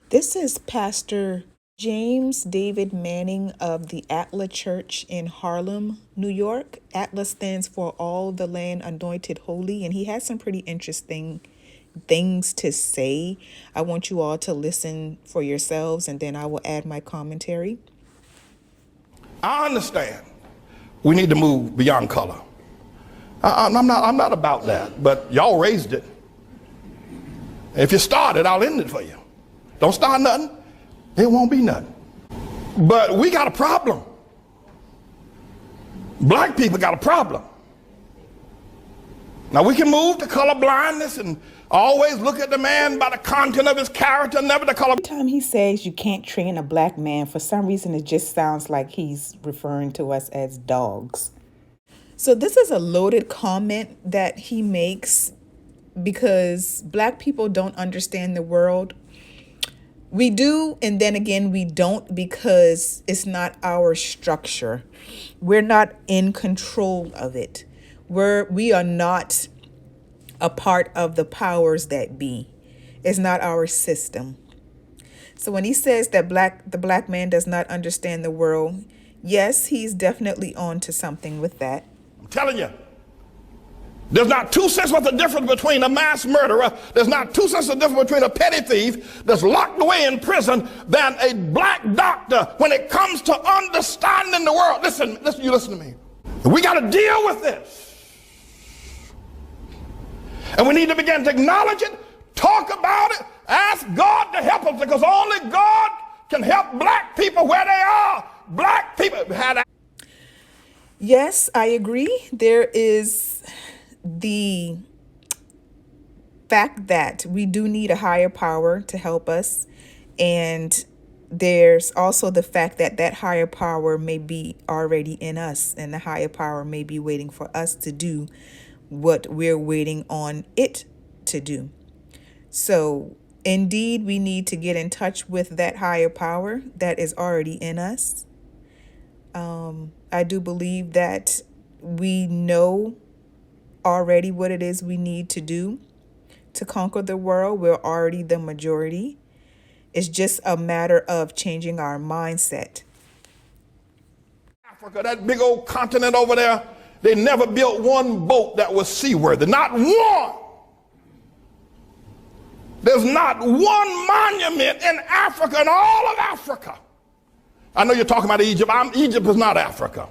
This is Pastor James David Manning of the Atla Church in Harlem, New York. Atla stands for All the Land Anointed Holy, and he has some pretty interesting things to say. I want you all to listen for yourselves, and then I will add my commentary. I understand we need to move beyond color. I'm not about that, but y'all raised it. If you start it, I'll end it for you. Don't start nothing, it won't be nothing. But we got a problem. Black people got a problem. Now we can move to color blindness and always look at the man by the content of his character, never the color. Every time he says you can't train a black man, for some reason it just sounds like he's referring to us as dogs. So this is a loaded comment that he makes because black people don't understand the world. We do, and then again, we don't, because it's not our structure. We're not in control of it. We are not a part of the powers that be. It's not our system. So when he says that the black man does not understand the world, yes, he's definitely on to something with that. I'm telling you, there's not 2 cents worth of difference between a mass murderer, there's not 2 cents of difference between a petty thief that's locked away in prison than a black doctor when it comes to understanding the world. Listen, you listen to me. We got to deal with this. And we need to begin to acknowledge it, talk about it, ask God to help us, because only God can help black people where they are. Black people had. Yes, I agree. There is the fact that we do need a higher power to help us. And there's also the fact that that higher power may be already in us, and the higher power may be waiting for us to do what we're waiting on it to do. So indeed, we need to get in touch with that higher power that is already in us. I do believe that we know already what it is we need to do to conquer the world. We're already the majority. It's just a matter of changing our mindset. Africa, that big old continent over there, they never built one boat that was seaworthy. Not one. There's not one monument in Africa, in all of Africa. I know you're talking about Egypt. Egypt is not Africa.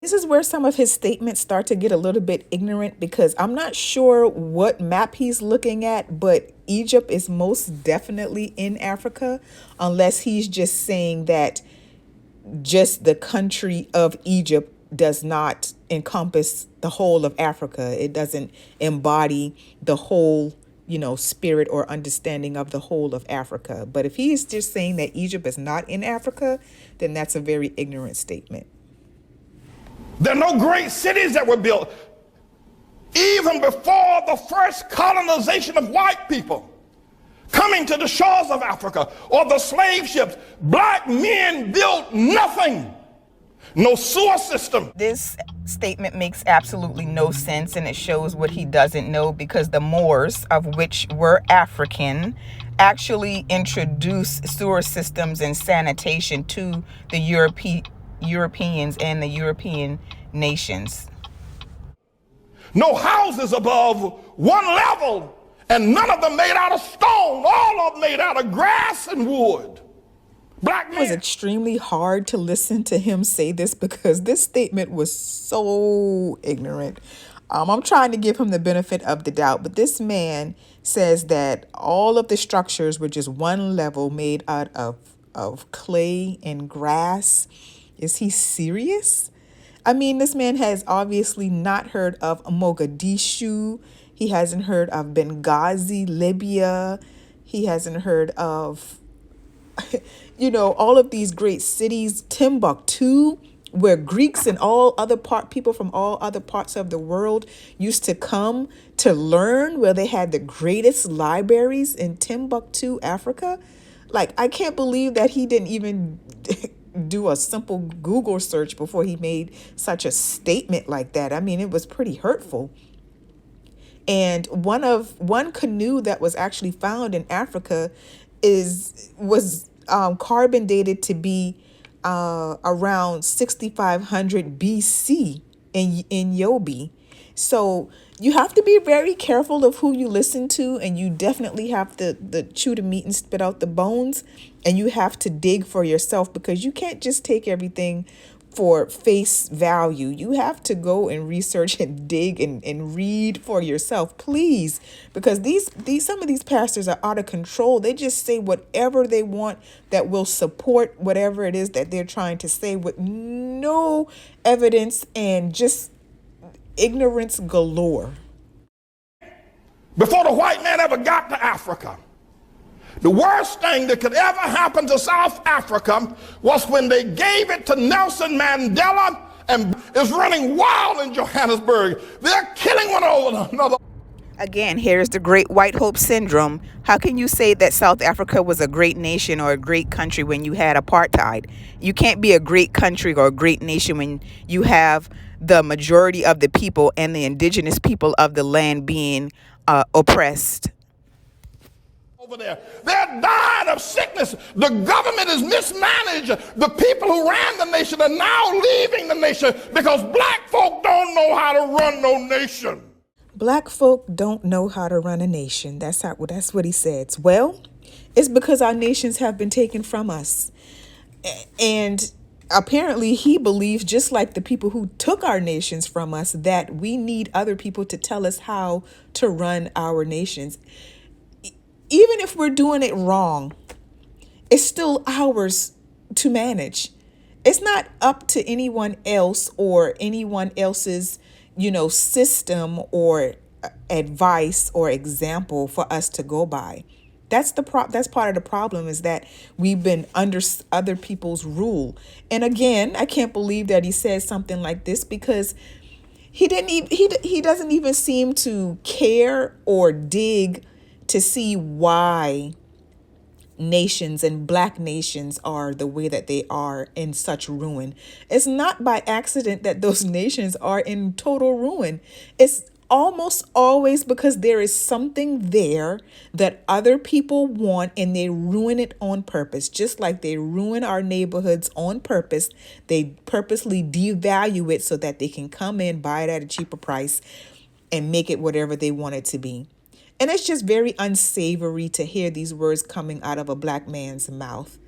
This is where some of his statements start to get a little bit ignorant, because I'm not sure what map he's looking at, but Egypt is most definitely in Africa, unless he's just saying that just the country of Egypt does not encompass the whole of Africa. It doesn't embody the whole, spirit or understanding of the whole of Africa. But if he is just saying that Egypt is not in Africa, then that's a very ignorant statement. There are no great cities that were built even before the first colonization of white people coming to the shores of Africa or the slave ships. Black men built nothing. No sewer system. This statement makes absolutely no sense, and it shows what he doesn't know, because the Moors, of which were African, actually introduced sewer systems and sanitation to the Europeans and the European nations. No houses above one level, and none of them made out of stone. All of them made out of grass and wood. Black men. It was extremely hard to listen to him say this, because this statement was so ignorant. I'm trying to give him the benefit of the doubt, but this man says that all of the structures were just one level, made out of clay and grass. Is he serious? I mean, this man has obviously not heard of Mogadishu. He hasn't heard of Benghazi, Libya. He hasn't heard of, all of these great cities, Timbuktu, where Greeks and people from all other parts of the world used to come to learn, where they had the greatest libraries in Timbuktu, Africa. Like, I can't believe that he didn't even do a simple Google search before he made such a statement like that. I mean, it was pretty hurtful. And one canoe that was actually found in Africa was carbon dated to be around 6500 BC in Yobi. So you have to be very careful of who you listen to, and you definitely have to chew the meat and spit out the bones, and you have to dig for yourself, because you can't just take everything for face value. You have to go and research and dig and read for yourself, please, because these some of these pastors are out of control. They just say whatever they want that will support whatever it is that they're trying to say, with no evidence and just ignorance galore. Before the white man ever got to Africa, the worst thing that could ever happen to South Africa was when they gave it to Nelson Mandela, and is running wild in Johannesburg. They're killing one over another. Again, here's the Great White Hope Syndrome. How can you say that South Africa was a great nation or a great country when you had apartheid? You can't be a great country or a great nation when you have the majority of the people and the indigenous people of the land being oppressed. Over there, they're dying of sickness. The government is mismanaged. The people who ran the nation are now leaving the nation because black folk don't know how to run no nation. Black folk don't know how to run a nation. That's what he says. Well, it's because our nations have been taken from us. And apparently he believes, just like the people who took our nations from us, that we need other people to tell us how to run our nations. Even if we're doing it wrong, it's still ours to manage. It's not up to anyone else or anyone else's, system or advice or example for us to go by. That's part of the problem, is that we've been under other people's rule. And again, I can't believe that he says something like this, because he doesn't even seem to care or dig to see why nations and black nations are the way that they are, in such ruin. It's not by accident that those nations are in total ruin. It's almost always because there is something there that other people want, and they ruin it on purpose. Just like they ruin our neighborhoods on purpose, they purposely devalue it so that they can come in, buy it at a cheaper price, and make it whatever they want it to be. And it's just very unsavory to hear these words coming out of a black man's mouth.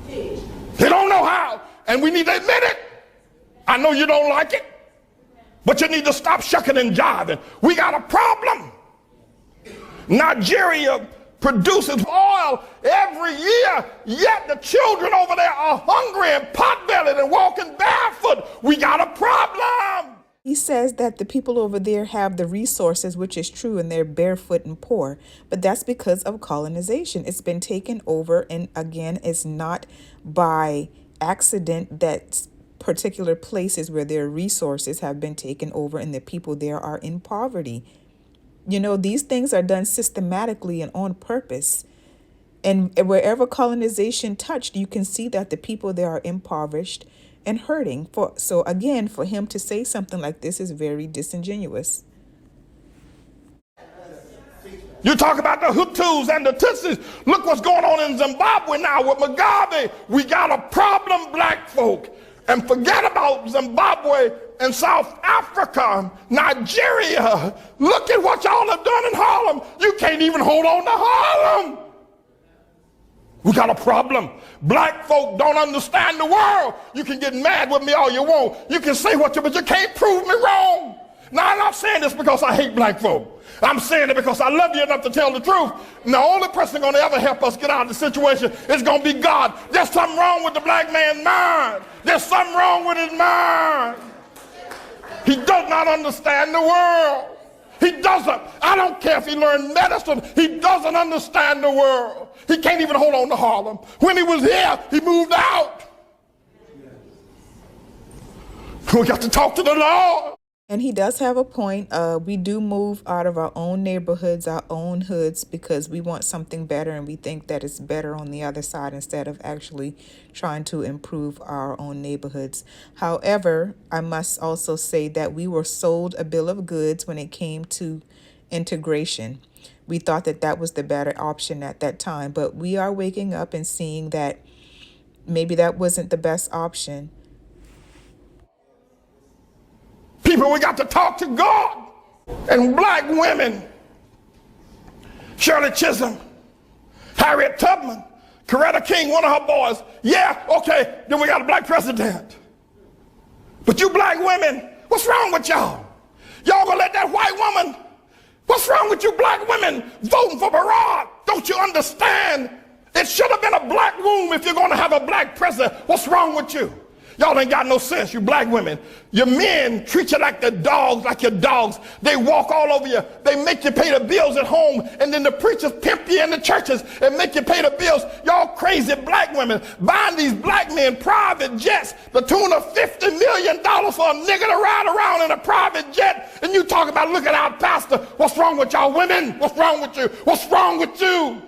They don't know how, and we need to admit it. I know you don't like it, but you need to stop shucking and jiving. We got a problem. Nigeria produces oil every year, yet the children over there are hungry and pot-bellied and walking barefoot. We got a problem. He says that the people over there have the resources, which is true, and they're barefoot and poor. But that's because of colonization. It's been taken over. And again, it's not by accident that particular places where their resources have been taken over and the people there are in poverty. These things are done systematically and on purpose. And wherever colonization touched, you can see that the people there are impoverished and hurting. So again, for him to say something like this is very disingenuous. You talk about the Hutus and the Tutsis. Look what's going on in Zimbabwe now with Mugabe. We got a problem, black folk. And forget about Zimbabwe and South Africa, Nigeria. Look at what y'all have done in Harlem. You can't even hold on to Harlem. We got a problem. Black folk don't understand the world. You can get mad with me all you want. You can say what but you can't prove me wrong. Now, I'm not saying this because I hate black folk. I'm saying it because I love you enough to tell the truth. And the only person going to ever help us get out of the situation is going to be God. There's something wrong with the black man's mind. There's something wrong with his mind. He does not understand the world. He doesn't. I don't care if he learned medicine. He doesn't understand the world. He can't even hold on to Harlem. When he was here, he moved out. We got to talk to the Lord. And he does have a point. We do move out of our own neighborhoods, our own hoods, because we want something better, and we think that it's better on the other side instead of actually trying to improve our own neighborhoods. However, I must also say that we were sold a bill of goods when it came to integration. we thought that that was the better option at that time. But we are waking up and seeing that maybe that wasn't the best option. People, we got to talk to God. And black women, Shirley Chisholm, Harriet Tubman, Coretta King, one of her boys. Yeah, okay, then we got a black president. But you black women, what's wrong with y'all? Y'all gonna let that white woman, what's wrong with you black women voting for Barack? Don't you understand? It should have been a black room if you're gonna have a black president. What's wrong with you? Y'all ain't got no sense, you black women. Your men treat you like the dogs, like your dogs. They walk all over you. They make you pay the bills at home, and then the preachers pimp you in the churches and make you pay the bills. Y'all crazy black women buying these black men private jets, the tune of $50 million for a nigga to ride around in a private jet. And you talk about, look at our pastor. What's wrong with y'all women? What's wrong with you? What's wrong with you?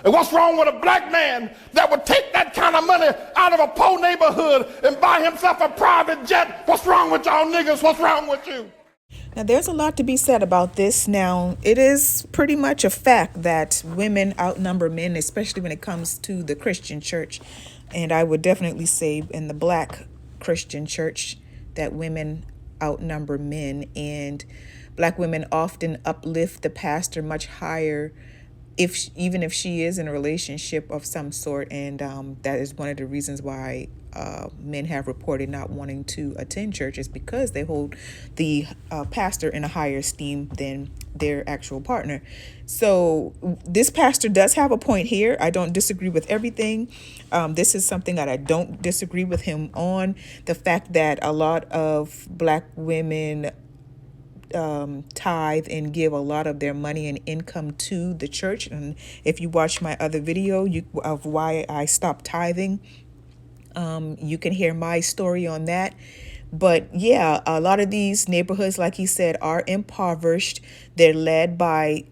And what's wrong with a black man that would take that kind of money out of a poor neighborhood and buy himself a private jet? What's wrong with y'all niggas? What's wrong with you? Now, there's a lot to be said about this. Now, it is pretty much a fact that women outnumber men, especially when it comes to the Christian church. And I would definitely say in the black Christian church that women outnumber men, and black women often uplift the pastor much higher even if she is in a relationship of some sort. And that is one of the reasons why men have reported not wanting to attend churches, because they hold the pastor in a higher esteem than their actual partner. So this pastor does have a point here. I don't disagree with everything. This is something that I don't disagree with him on. The fact that a lot of black women tithe and give a lot of their money and income to the church. And if you watch my other video of why I stopped tithing, you can hear my story on that. But yeah, a lot of these neighborhoods, like he said, are impoverished. They're led by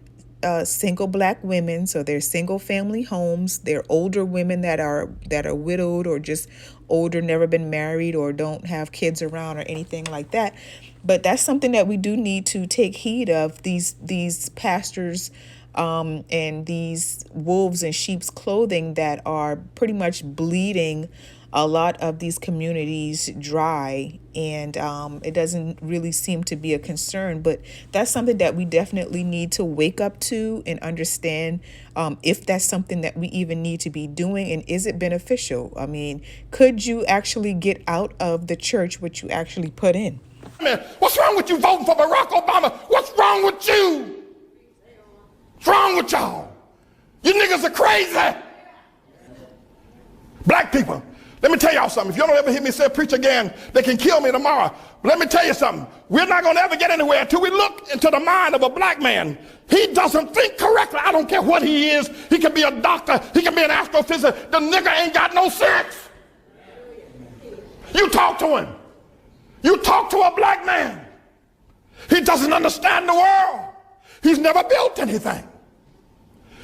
single black women, so they're single family homes. They're older women that are widowed or just older, never been married, or don't have kids around or anything like that. But that's something that we do need to take heed of. These pastors and these wolves in sheep's clothing that are pretty much bleeding a lot of these communities dry, and it doesn't really seem to be a concern. But that's something that we definitely need to wake up to and understand if that's something that we even need to be doing, and is it beneficial? I mean, could you actually get out of the church what you actually put in? What's wrong with you voting for Barack Obama? What's wrong with you? What's wrong with y'all? You niggas are crazy. Black people, let me tell y'all something. If you don't ever hear me say preach again, they can kill me tomorrow. But let me tell you something. We're not going to ever get anywhere until we look into the mind of a black man. He doesn't think correctly. I don't care what he is. He can be a doctor. He can be an astrophysicist. The nigga ain't got no sense. You talk to him. You talk to a black man. He doesn't understand the world. He's never built anything.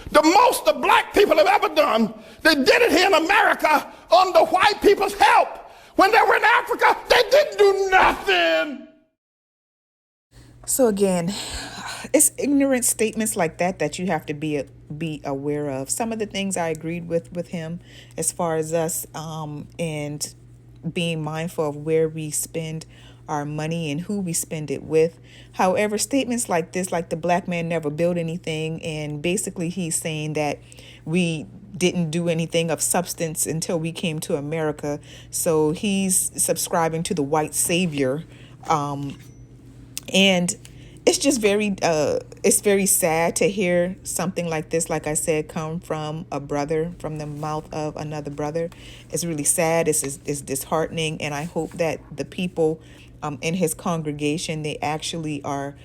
The most the black people have ever done, they did it here in America under white people's help. When they were in Africa, they didn't do nothing. So again, it's ignorant statements like that you have to be aware of. Some of the things I agreed with him as far as us and being mindful of where we spend our money and who we spend it with. However, statements like this, like the black man never built anything, and basically he's saying that we didn't do anything of substance until we came to America. So he's subscribing to the white savior. And it's just it's very sad to hear something like this, like I said, come from a brother, from the mouth of another brother. It's really sad. It's disheartening. And I hope that the people in his congregation, they actually are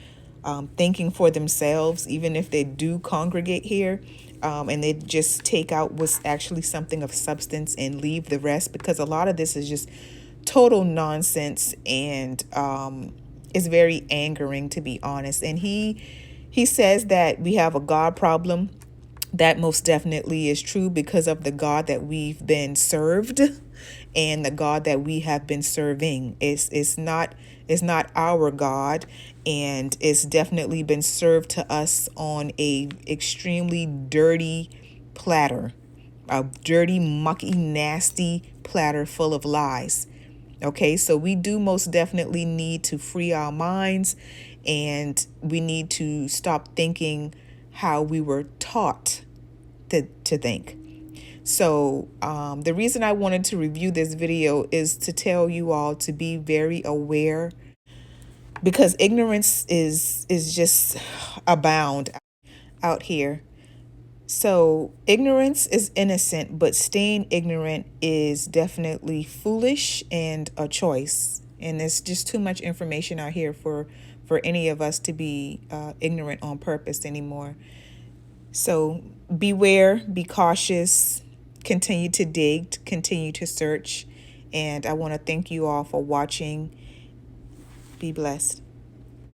thinking for themselves, even if they do congregate here, and they just take out what's actually something of substance and leave the rest, because a lot of this is just total nonsense, and it's very angering, to be honest. And he says that we have a God problem. That most definitely is true because of the God that we've been served and the God that we have been serving. It's not our God, and it's definitely been served to us on a extremely dirty platter. A dirty, mucky, nasty platter full of lies. Okay, so we do most definitely need to free our minds, and we need to stop thinking how we were taught to think. So the reason I wanted to review this video is to tell you all to be very aware, because ignorance is just abound out here. So ignorance is innocent, but staying ignorant is definitely foolish and a choice. And there's just too much information out here for any of us to be ignorant on purpose anymore. So beware, be cautious, continue to dig, continue to search. And I want to thank you all for watching. Be blessed.